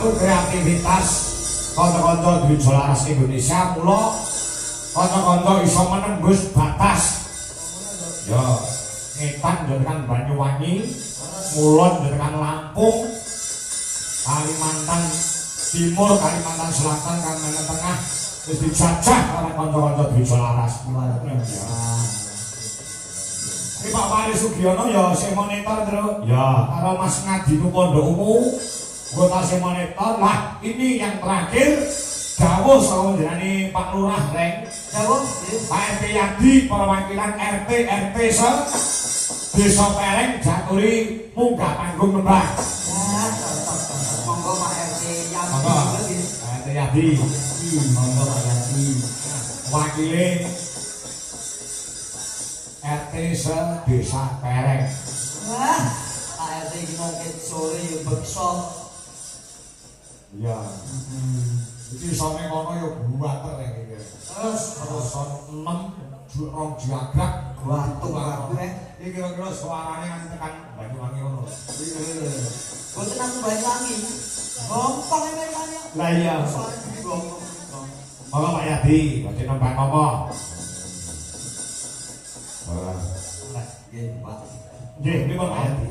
ngatur kreativitas kanca-kanca Dwi Jolaras Indonesia mula kanca-kanca iso menembus batas. Ya, Ngetan tekan Banyuwangi, Mulon tekan Lampung, Kalimantan Timur, Kalimantan Selatan, Kalimantan Tengah wis dijajah karo kanca-kanca Dwi Jolaras. Iki Pak Wali Sugiono ya sing monitor terus. Ya, karo Mas Ngadinu Pondokmu. Gua kasih monitor. Lah, ini yang terakhir dawuh saka jenenge Pak Lurah Reng. Dawuh Pak RT Yadi perwakilan RT se Desa Pereng Jaturi munggah panggung nembah. Ya, monggo Pak RT Yadi. Pak RT Yadi. Monggo Pak Yadi. Wakile RT se Desa Pereng. Wah, Pak RT iki mungkin sore yo beksa. Iya. Iki sone kono yo buater iki. Terus 6 rong jagrak Watung kabeh. Iki kira-kira suarane kan tekan Banyuwangi ngono. Iya. Boten aku Banyuwangi. Gompong emane. Lah iya. Suara iki gompong. Monggo Pak Yadi, badhe nembang apa? Nggih, Pak. Nggih, pripun Pak Yadi?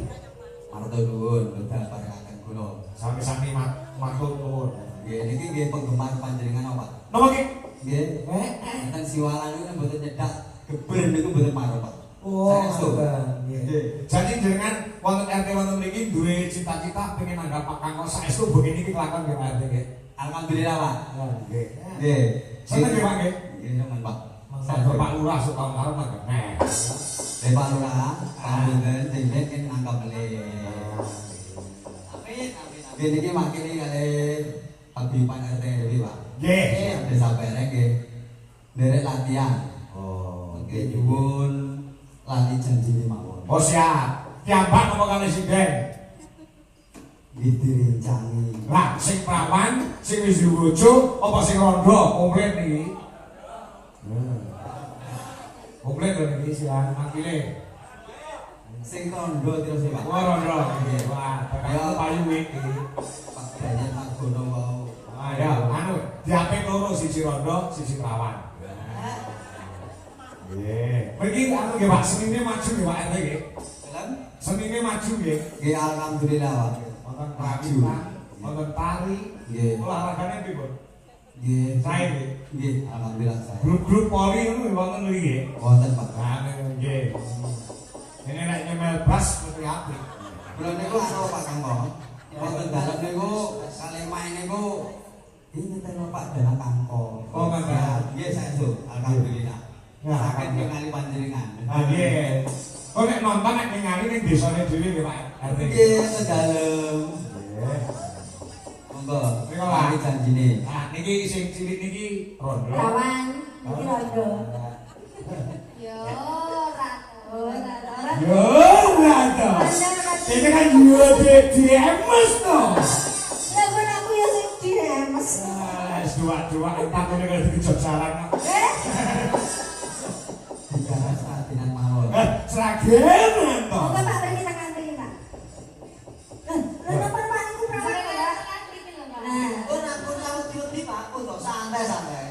Matur nuwun, boten parekaken kula. Sami-sami matur nuwun. Nggih, niki nggih penggemar panjenengan Pak. Napa ki? Nggih. Enten siwalan niku mboten nyedak geber niku mboten marah, Pak. Oh, nggih. Jadi jenengan wonten RT wonten mriki duwe cita-cita pengen nanggap Pak Kangko saestu begini iki kelakon nggih Pak RT nggih. Alhamdulillah, Pak. Nggih. Nggih. Seneng nggih Pak nggih. Nggih, nemen, Pak. Saya Pak Lurah suka karo mangga. Pak Lurah, panjenengan jenengan kan nganggap melih. Amin, amin. Nggih niki makili kali paguyuban RT iki, Pak. Nggih. Desa Pereng nggih. Nderek latihan. Oh, Nggih nyuwun lali janjine mawon. oh siap. Tiambak apa kali sinden? Nggih direncangi. Lah sing prawan, sing wis diwojo apa sing rondo komplit niki? Komplit lho niki siang makile. Sing rondo terus Pak. Wah rondo nggih. Wah, bakal payu iki. Pak Danyat Margono wau. Ah ya, anu, diapik loro siji rondo, siji prawan. Nggih. Mriki anu nggih Pak, senine maju nggih Pak RT nggih. Senine maju nggih. Nggih alhamdulillah Pak. Wonten prawitan, wonten tari. Nggih. Olahragane pripun? Nggih. Sae nggih. Nggih, alhamdulillah saya. Grup-grup poli ngono wonten lho nggih. Wonten Pak. Nah, nggih. Ini nek nyemel bas mesti apik. Kula niku anu Pak Kangko. Wonten dalem niku kali main niku ini tema Pak Dalang Kangko. Oh, Kangko. Nggih, saestu. Alhamdulillah. Ya, Saged ningali panjenengan. Ah nggih. Kok nek nonton nek ningali ning desane dhewe nggih Pak RT. Nggih, teng dalem. Nggih. Monggo. Monggo, Pak. Lali janjine. Nah, niki sing cilik niki rondo. Rawan, iki rondo. Yo, rata. Yo, rada. Ini kan juga DMS toh. Lah kon aku ya sing diremes. Dua empat ini kalau dikejot jalan. Bicara seratinan mawon. Seragenan toh. Kok tak pergi nang antri Pak. Lah napa Pak iku prawan ya? Nah, Pun aku tahu di Pak, pun kok santai-santai.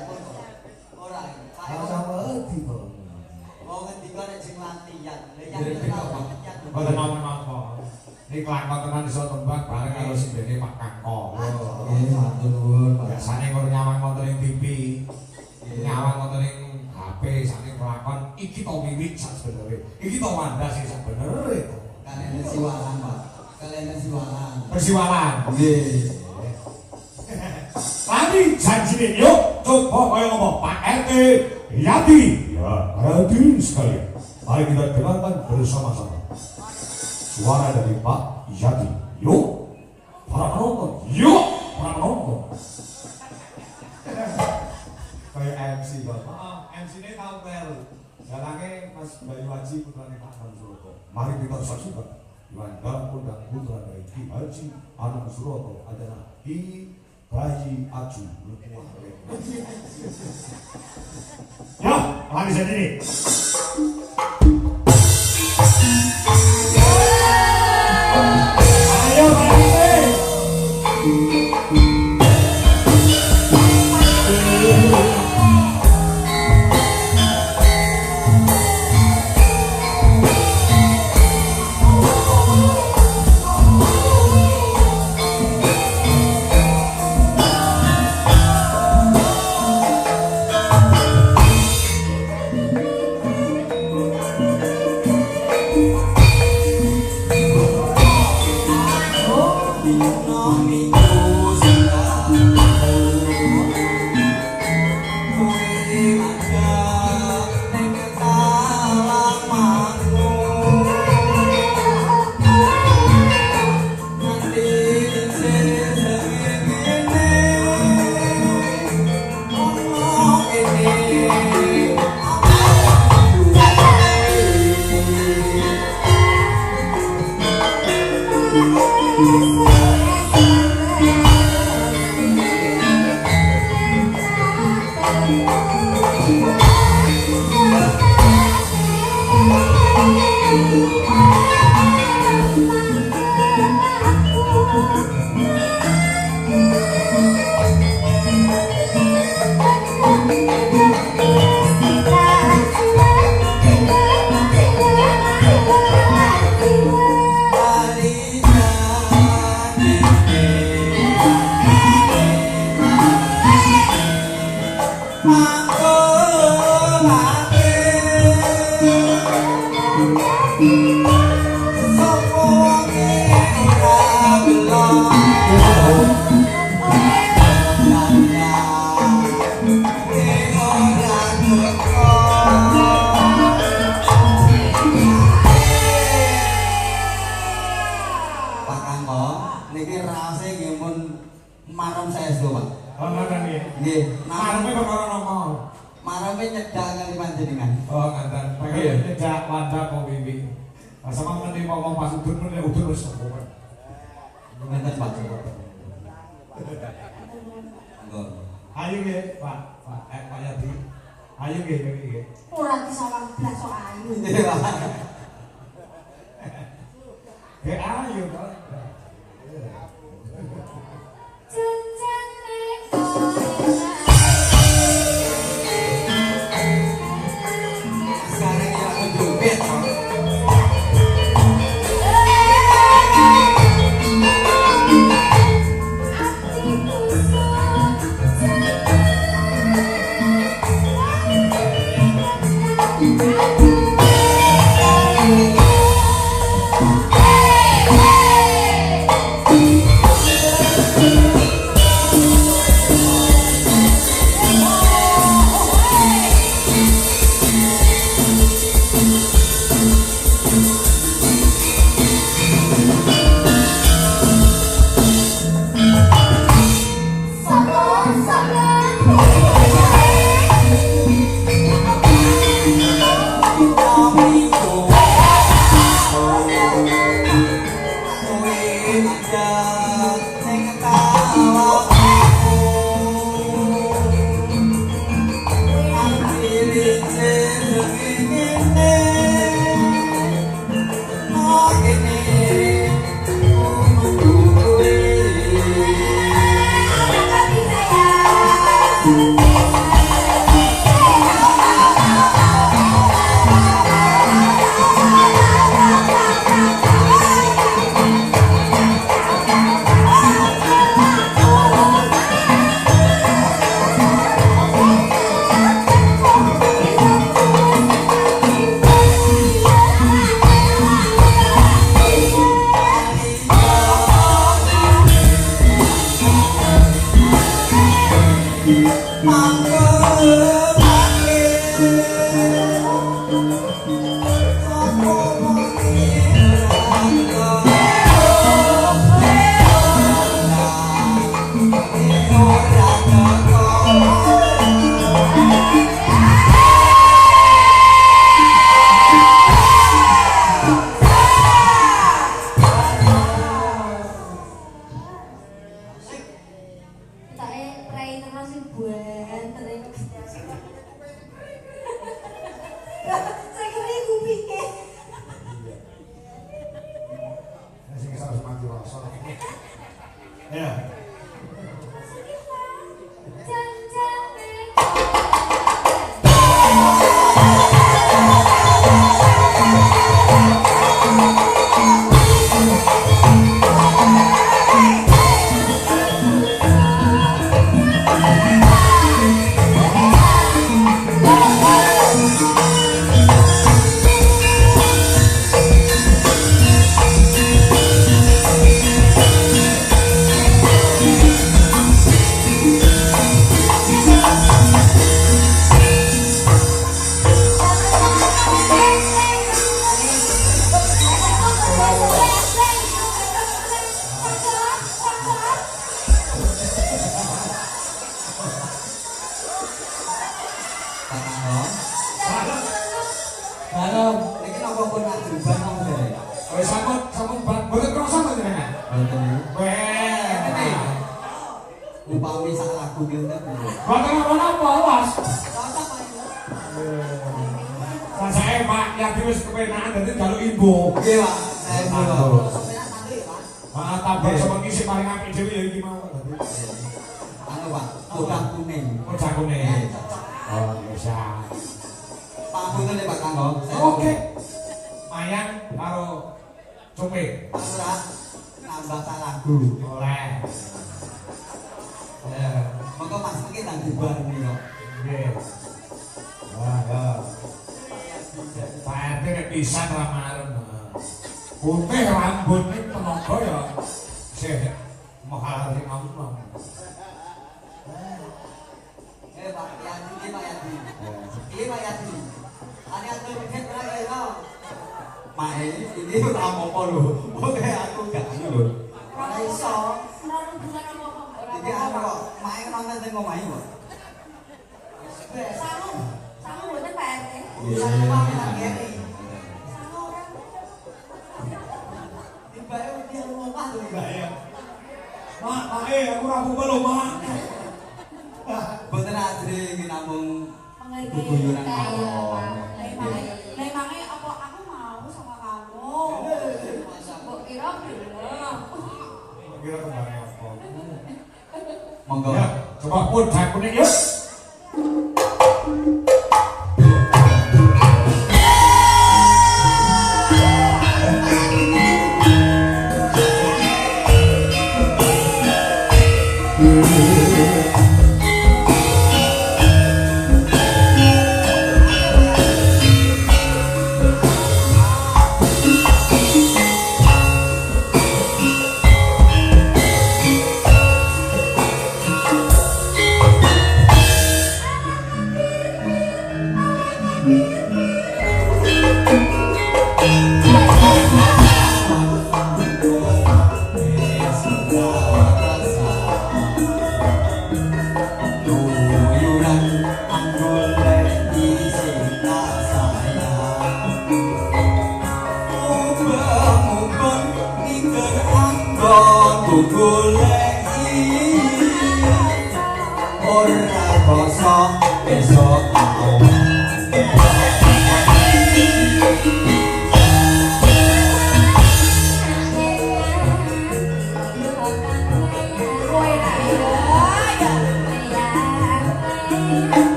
Ora. Pak Kalau sama di kok. mau ngendika nek sing latihan. Lah Jadi apa? Boten napa-napa. Ini kelakon tenan iso tembang bareng karo sindene Pak Kangko. Nggih, matur nuwun. Biasane kok nyawang wonten ing TV. Nyawang wonten ing HP sane kelakon iki to wiwit sak sebenere. Iki to wanda sing sak benere to. Kalian siwalan, Pak. Kalian siwalan. Persiwalan. Nggih. Lali janjine yuk coba kaya ngomong Pak RT Yadi. Ya, hadirin sekalian. Mari kita dengarkan bersama-sama suara dari Pak Yadi. Yuk, para penonton. Yuk, para penonton. Kayak MC Pak. MC ini tahu melu. Jalannya Mas Bayu Haji putrane Pak Suroto. Mari kita saksikan. Iwan dalam undang putra dari Ki Haji Anang Suroto adalah Ki Bayi Aju. Ya, lagi saja ini. Ayo, Pak. Niki raose nggih mun marem saestu, Pak. Oh, ngoten nggih. Nggih, Mareme perkara napa? mareme nyedak kali panjenengan. Oh, ngaten. Pengen nyedak wanda kok wiwi. Lah sama meneh ngomong pas udur meneh udur wis opo. Ngeten, Pak. Nggih. Ayo nggih, Pak. Pak Yadi. Ayo nggih, nggih. Ora disawang blas kok ayu. Nggih, Pak. Ayo, Pak. Sekarang ya aku joget, Pak. Weh. Upami sak lagu ki enten. Boten apa-apa, Was. Cocok kok itu. Saya Pak yang wis kepenakan dadi jaluk imbo. Nggih, Pak. Saya dulu. Maaf tabak semengi sing paling apik dhewe ya iki mau dadi. Anu, Pak, kodang kuning. Kocak kuning. Oh, bisa. Pamunten ya Pak Kanggo. Oke. Mayang karo cupe. Ora nambah sak lagu. Oleh. Ya, monggo Mas iki nang dibar nih kok. Nggih. Wah, ya. Pak RT nek pisan ra marem. Putih rambutnya tenaga ya. Sih mahal sing ngono. Pak Yadi, ini Pak Yadi. Ini Pak Yadi. Ani aku mikir ora kaya lho. Mak ini ora apa-apa lho. Oke, aku gak anu lho. Ora iso. Ora hubungan apa-apa. Iki anu kok, mak nonton teng omahe kok. Sangu. Sangu mboten Pak RT. Iya, Pak Yadi. Sangu orang. Tibae dia omah lho, Mbak ya. Mak, aku ra buka lho, Mak. Boten ajre iki namung Pengertian Guguyuran kayak mawon. Memangnya apa aku mau sama kamu? Mbok kira belum. Kira kembali apa? monggo. Ya, coba pun saya kuning yuk.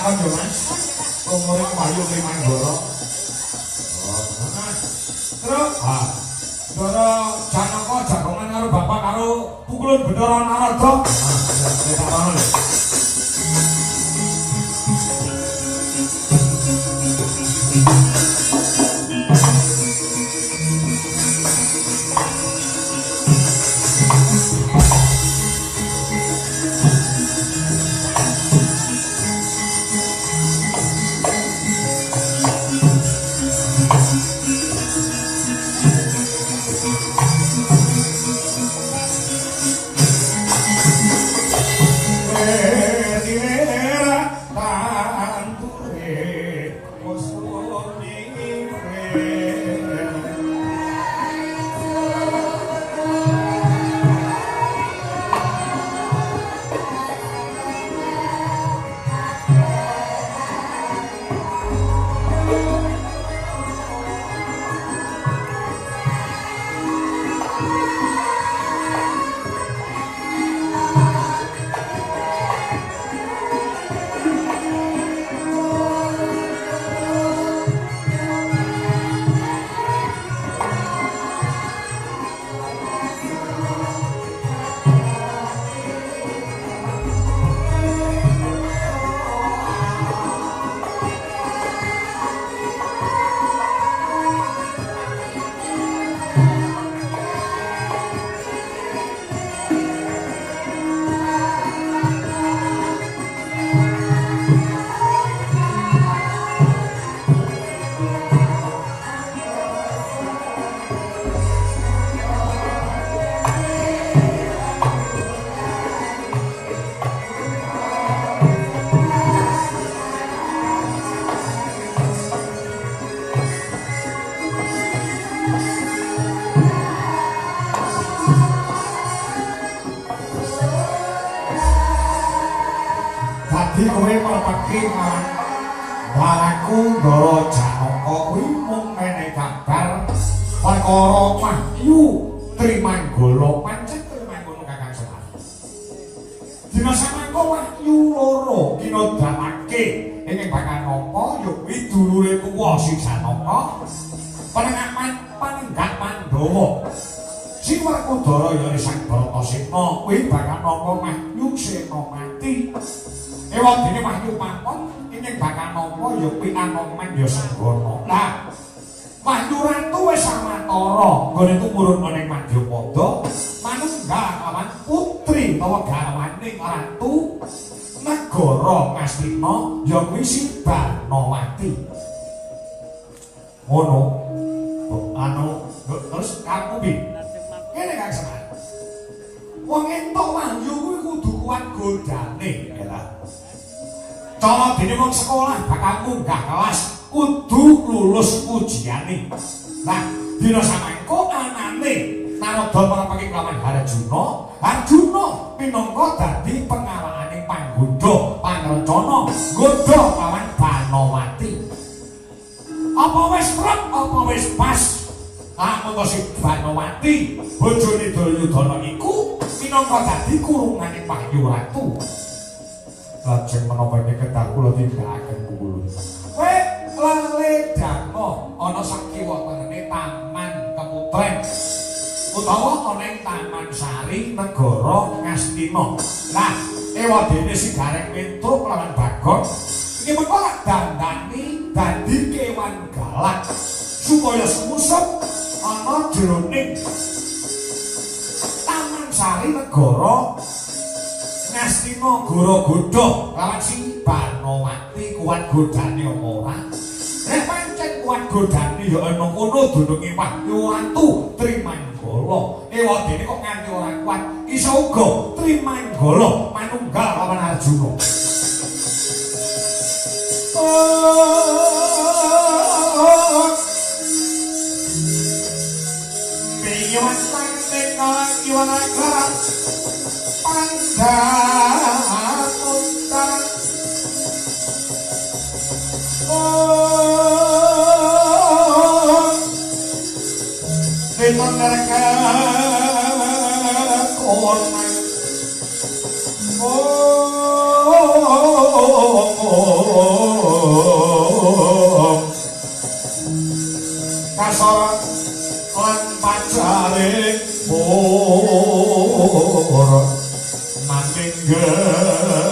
takon yo Mas. Umure Bayu Primanggara. Oh, nah. Terus, Ndara Janaka jagongan karo bapak karo pukulan Bathara Narada. Nah, tak ono lho. Dadi kowe mlepeki marang waraku Ndara Janaka kuwi mung menehi kabar perkara Wahyu Trimanggala pancen Trimanggala Kakang Semar. Dina samangka Wahyu loro kinodamake ing bakal napa ya kuwi dulure tuwa si Janaka penengahan panenggak Pandhawa. Si Werkudara ya Sang Bratasena kuwi bakal napa Wahyu Senopati. Ewa dene Wahyu Pamon ing bakal napa ya kuwi Anoman ya Senggana. Lah Wahyu Ratu wis sawetara nggone tumurun ning Madyapada manunggal kawan putri utawa garwane Ratu negara Ngastina ya kuwi si Banawati. Ngono. Terus kamu bi. Ngene Kang Semar. Wong entuk wahyu kuwi kudu kuat godane, ya ta. Cara dene wong sekolah bakal munggah kelas kudu lulus ujiane. Nah, dina samangka anane Narada marapake kelawan Harjuna. Harjuna minangka dadi pengawalane Panggoda Pangrencana nggodha kawan Banawati. Apa wis prep apa wis pas? Monggo si Banawati bojone Duryudana iku minangka dadi kurungane Wahyu Ratu. Lajeng menapa iki kedah kula tindakaken kula. Kowe lale dama ana sakiwa tenene Taman Keputren utawa ana ing Taman Sari negara Ngastina. Lah, ewadene si Gareng Petruk lawan Bagong iki mengko lak dandani dadi kewan galak supaya semusup ana jroning Taman Sari negara Ngastina Goro-Godo lawan si Banawati kuat godane apa ora? Nek pancen kuat godane ya ana ngono dununge Wahyu Ratu Trimanggala. Ewadene kok nganti ora kuat, iso uga Trimanggala manunggal lawan Arjuna. Piyon pangting kalang kiwan akaran Pandhamuntan Dewan neraka konan kasorot lan pacaring mur nanging gedono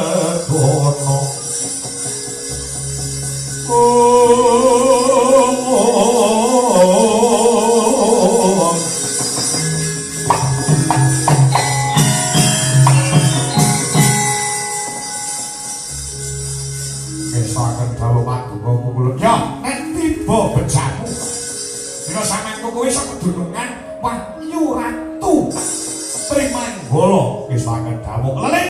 kesaken dawuh paduka mumpul ya nek tiba bejamu dina sampeyan kuwi sak kedunungan Wahyu Ratu Trimanggala kesaken dawuh leleh